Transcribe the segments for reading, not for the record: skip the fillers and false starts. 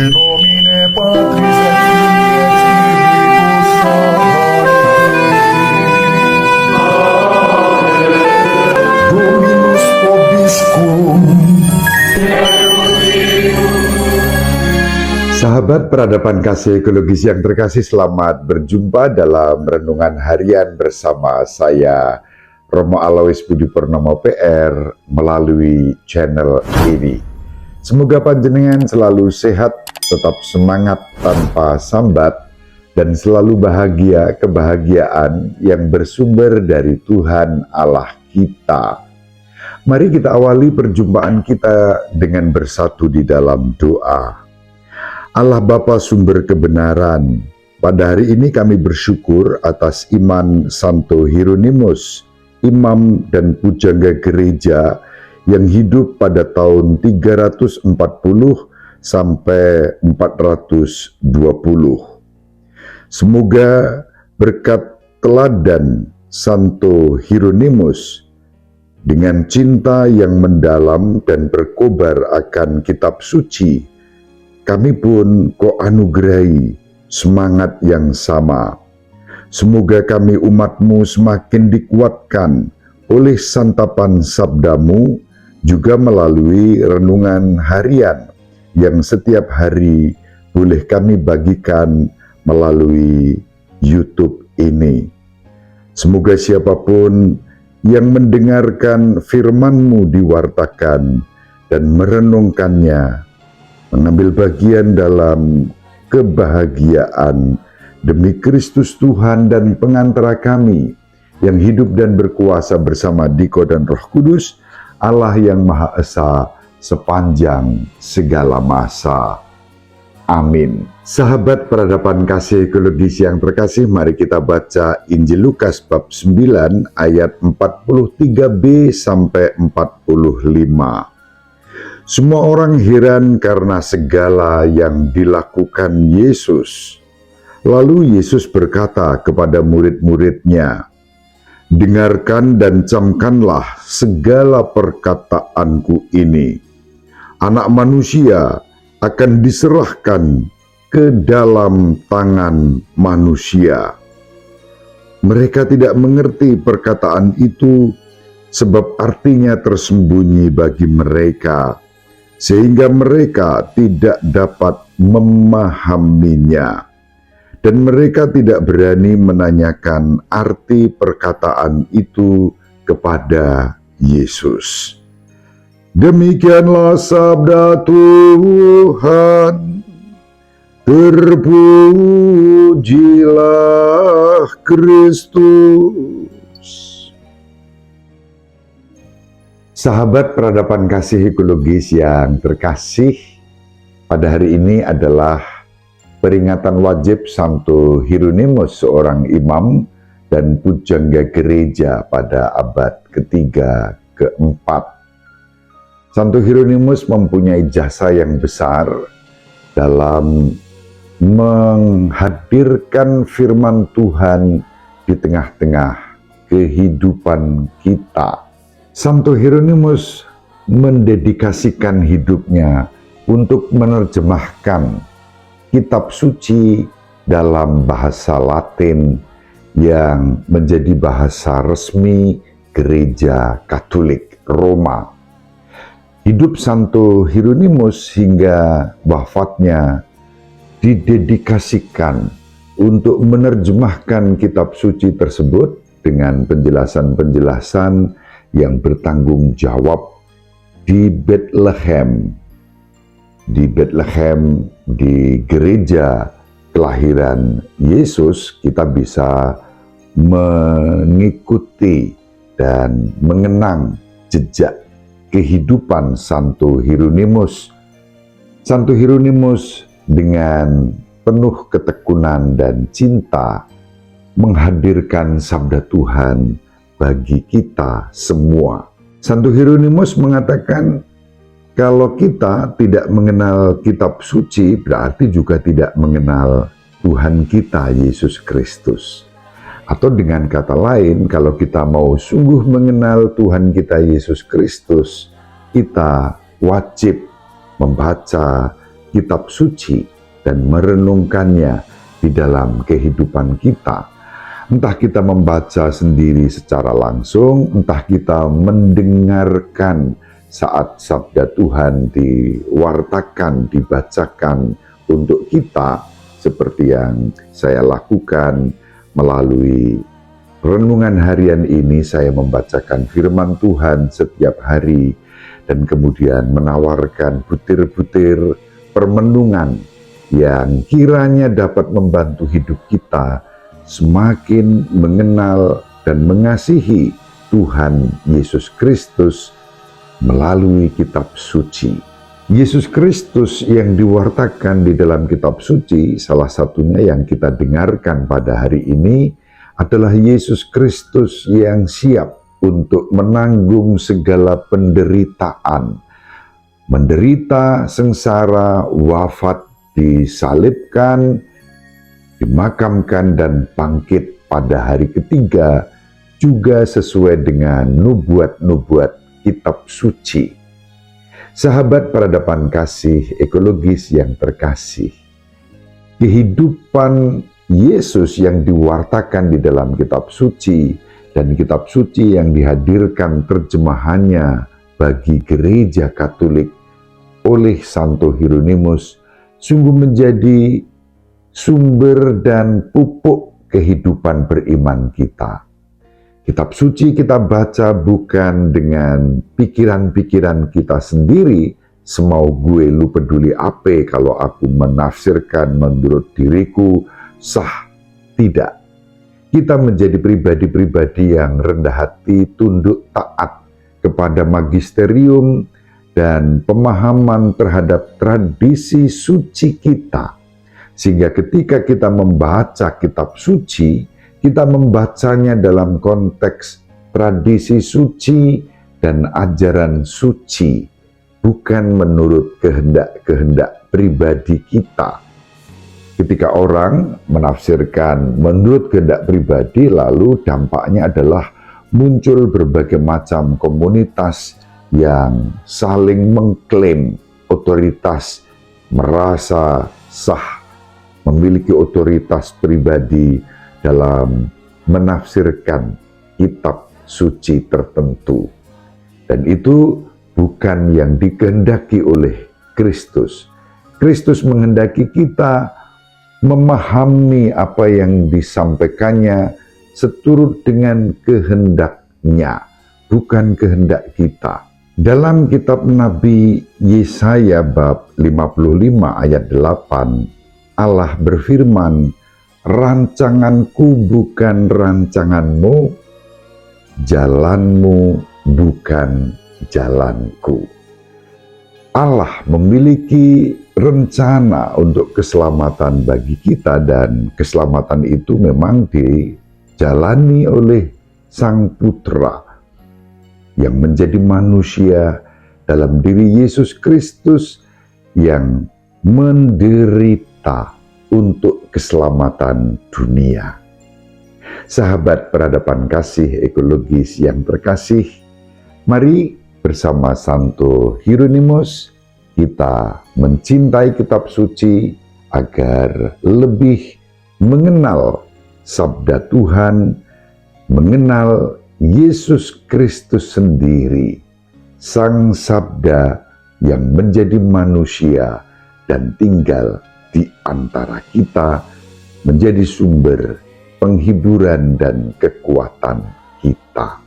In nomine Patris et Filii et Spiritus Sancti. Dominus vobiscum. Sahabat peradaban kasih ekologis yang terkasih, selamat berjumpa dalam renungan harian bersama saya, Romo Alois Budi Purnomo PR, melalui channel ini. Semoga panjenengan selalu sehat, tetap semangat tanpa sambat, dan selalu bahagia kebahagiaan yang bersumber dari Tuhan Allah kita. Mari kita awali perjumpaan kita dengan bersatu di dalam doa. Allah Bapa sumber kebenaran, pada hari ini kami bersyukur atas iman Santo Hieronymus, imam dan pujangga gereja yang hidup pada tahun 340 sampai 420. Semoga berkat teladan Santo Hieronymus dengan cinta yang mendalam dan berkobar akan kitab suci, kami pun Kau anugerahi semangat yang sama. Semoga kami umat-Mu semakin dikuatkan oleh santapan sabda-Mu, juga melalui renungan harian yang setiap hari boleh kami bagikan melalui YouTube ini. Semoga siapapun yang mendengarkan firman-Mu diwartakan dan merenungkannya, mengambil bagian dalam kebahagiaan demi Kristus Tuhan dan pengantara kami yang hidup dan berkuasa bersama Diko dan Roh Kudus, Allah yang Maha Esa sepanjang segala masa. Amin. Sahabat peradaban kasih ekologis yang terkasih, mari kita baca Injil Lukas bab 9 ayat 43b sampai 45. Semua orang heran karena segala yang dilakukan Yesus. Lalu Yesus berkata kepada murid-muridnya, "Dengarkan dan camkanlah segala perkataanku ini. Anak manusia akan diserahkan ke dalam tangan manusia." Mereka tidak mengerti perkataan itu, sebab artinya tersembunyi bagi mereka, sehingga mereka tidak dapat memahaminya. Dan mereka tidak berani menanyakan arti perkataan itu kepada Yesus. Demikianlah sabda Tuhan. Terpujilah Kristus. Sahabat peradaban kasih ekologis yang terkasih, pada hari ini adalah peringatan wajib Santo Hieronymus, seorang imam dan pujangga gereja pada abad ketiga keempat. Santo Hieronymus mempunyai jasa yang besar dalam menghadirkan firman Tuhan di tengah-tengah kehidupan kita. Santo Hieronymus mendedikasikan hidupnya untuk menerjemahkan kitab suci dalam bahasa Latin yang menjadi bahasa resmi Gereja Katolik Roma. Hidup Santo Hieronymus hingga wafatnya didedikasikan untuk menerjemahkan kitab suci tersebut dengan penjelasan-penjelasan yang bertanggung jawab di Bethlehem. Di Bethlehem, di gereja kelahiran Yesus, kita bisa mengikuti dan mengenang jejak kehidupan Santo Hieronymus. Santo Hieronymus dengan penuh ketekunan dan cinta menghadirkan sabda Tuhan bagi kita semua. Santo Hieronymus mengatakan, kalau kita tidak mengenal kitab suci, berarti juga tidak mengenal Tuhan kita, Yesus Kristus. Atau dengan kata lain, kalau kita mau sungguh mengenal Tuhan kita Yesus Kristus, kita wajib membaca kitab suci dan merenungkannya di dalam kehidupan kita. Entah kita membaca sendiri secara langsung, entah kita mendengarkan saat sabda Tuhan diwartakan, dibacakan untuk kita, seperti yang saya lakukan melalui renungan harian ini. Saya membacakan firman Tuhan setiap hari dan kemudian menawarkan butir-butir permenungan yang kiranya dapat membantu hidup kita semakin mengenal dan mengasihi Tuhan Yesus Kristus melalui kitab suci. Yesus Kristus yang diwartakan di dalam kitab suci, salah satunya yang kita dengarkan pada hari ini adalah Yesus Kristus yang siap untuk menanggung segala penderitaan, menderita, sengsara, wafat, disalibkan, dimakamkan, dan bangkit pada hari ketiga, juga sesuai dengan nubuat-nubuat kitab suci. Sahabat peradaban kasih ekologis yang terkasih, kehidupan Yesus yang diwartakan di dalam kitab suci dan kitab suci yang dihadirkan terjemahannya bagi gereja Katolik oleh Santo Hieronymus sungguh menjadi sumber dan pupuk kehidupan beriman kita. Kitab suci kita baca bukan dengan pikiran-pikiran kita sendiri, semau gue lu peduli apa kalau aku menafsirkan menurut diriku, sah. Tidak. Kita menjadi pribadi-pribadi yang rendah hati, tunduk taat kepada magisterium dan pemahaman terhadap tradisi suci kita. Sehingga ketika kita membaca kitab suci, kita membacanya dalam konteks tradisi suci dan ajaran suci, bukan menurut kehendak-kehendak pribadi kita. Ketika orang menafsirkan menurut kehendak pribadi, lalu dampaknya adalah muncul berbagai macam komunitas yang saling mengklaim otoritas, merasa sah, memiliki otoritas pribadi dalam menafsirkan kitab suci tertentu. Dan itu bukan yang dikehendaki oleh Kristus. Kristus menghendaki kita memahami apa yang disampaikannya seturut dengan kehendaknya, bukan kehendak kita. Dalam kitab Nabi Yesaya bab 55 ayat 8, Allah berfirman, "Rancanganku bukan rancanganmu, jalanmu bukan jalanku." Allah memiliki rencana untuk keselamatan bagi kita, dan keselamatan itu memang dijalani oleh Sang Putra yang menjadi manusia dalam diri Yesus Kristus yang menderita untuk keselamatan dunia. Sahabat peradaban kasih ekologis yang terkasih, mari bersama Santo Hieronymus kita mencintai kitab suci agar lebih mengenal sabda Tuhan, mengenal Yesus Kristus sendiri, Sang Sabda yang menjadi manusia dan tinggal di antara kita, menjadi sumber penghiburan dan kekuatan kita.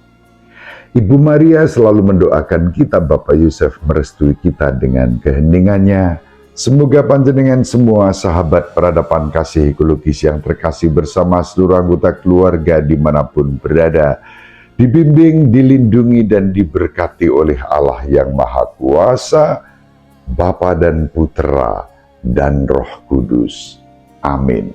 Ibu Maria selalu mendoakan kita, Bapak Yusuf merestui kita dengan keheningannya. Semoga panjenengan semua sahabat peradaban kasih ekologis yang terkasih bersama seluruh anggota keluarga dimanapun berada, dibimbing, dilindungi, dan diberkati oleh Allah yang Maha Kuasa, Bapa dan Putra dan Roh Kudus. Amin.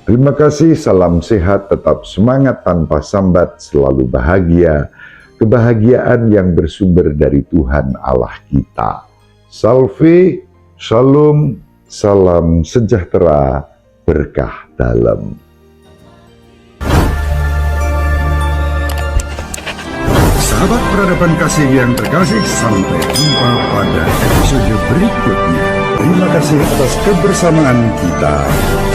Terima kasih, salam sehat, tetap semangat tanpa sambat, selalu bahagia. Kebahagiaan yang bersumber dari Tuhan Allah kita. Salve, shalom, salam sejahtera, berkah dalam. Sahabat peradaban kasih yang terkasih, sampai jumpa pada episode berikutnya. Terima kasih atas kebersamaan kita.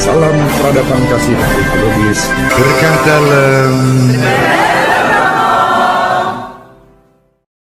Salam peradaban kasih dari Alois. Berkah dalam